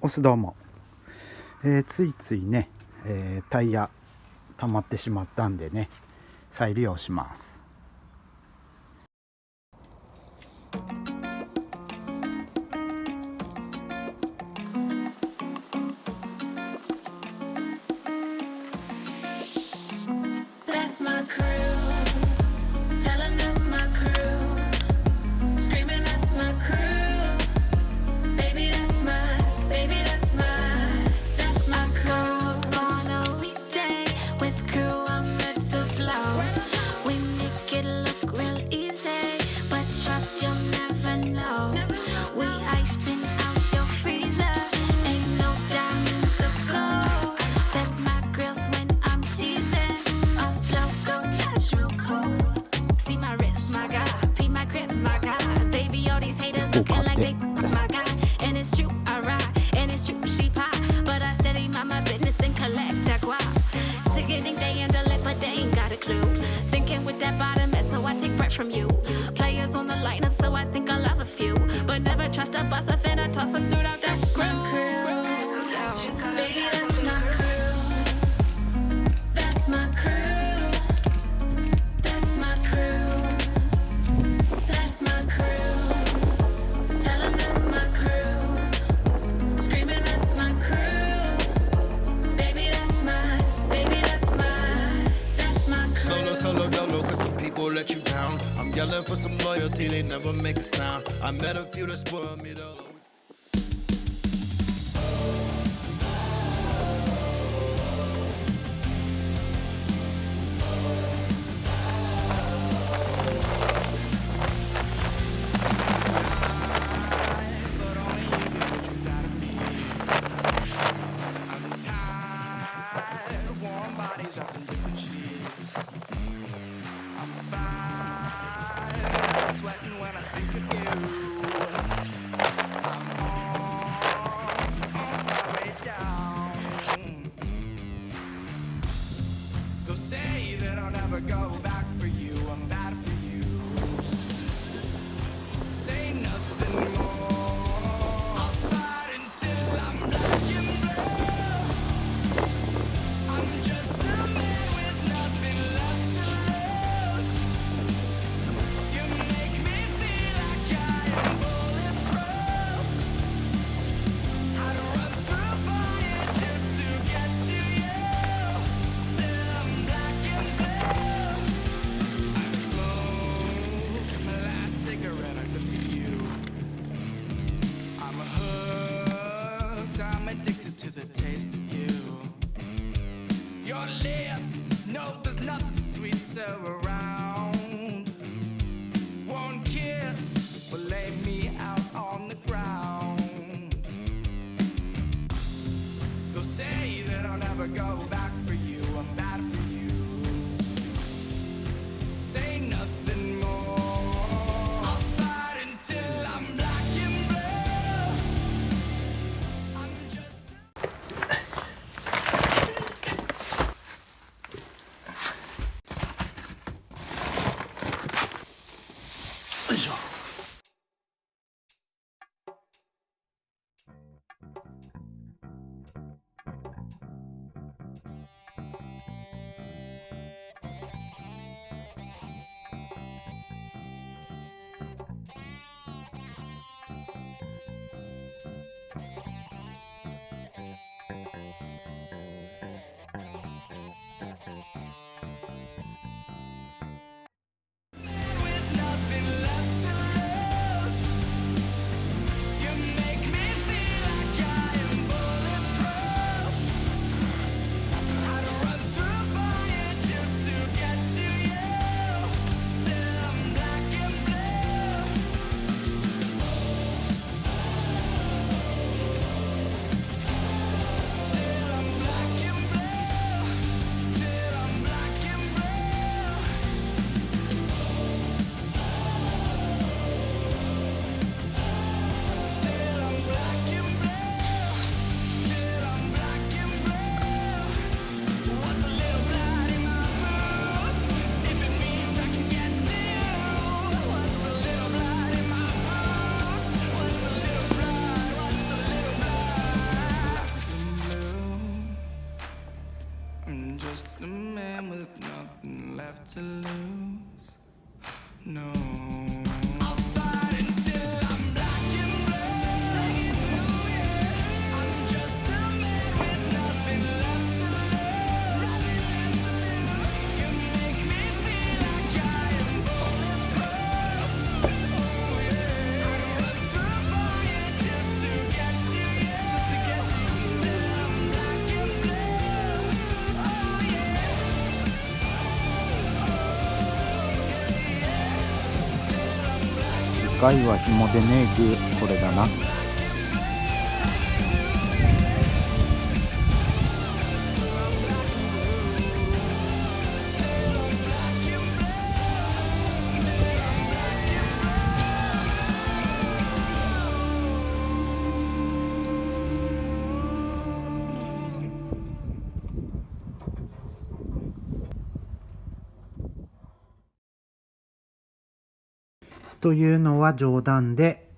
オスどうも、ついついね、タイヤ溜まってしまったんでね、再利用します。From you, players on the lineup, so I think I'll have a few, but never trust a bus. I finna toss them through that screw. Baby, that's my crew. That's my crew. That's my crew. That's my crew. Tell them that's my crew. Screaming that's my crew. Baby, that's my crew. Solo, don't know 'cause some people let you down. I'm yelling for some loyalty, they never make a sound. I met a few that spoiled me though. Around one kiss will lay me out on the ground. They'll say that I'll never go back for you. I'm bad for you. Say nothing more. I'll fight until I'm black and blue. I'm justよいしょ。black 回は紐でねこれだな。というのは冗談で、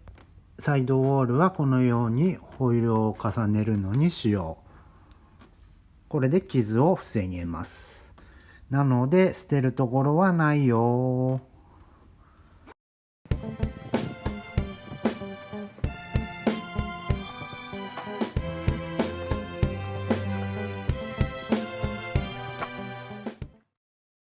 サイドウォールはこのようにホイールを重ねるのに使用。これで傷を防げます。なので捨てるところはないよ。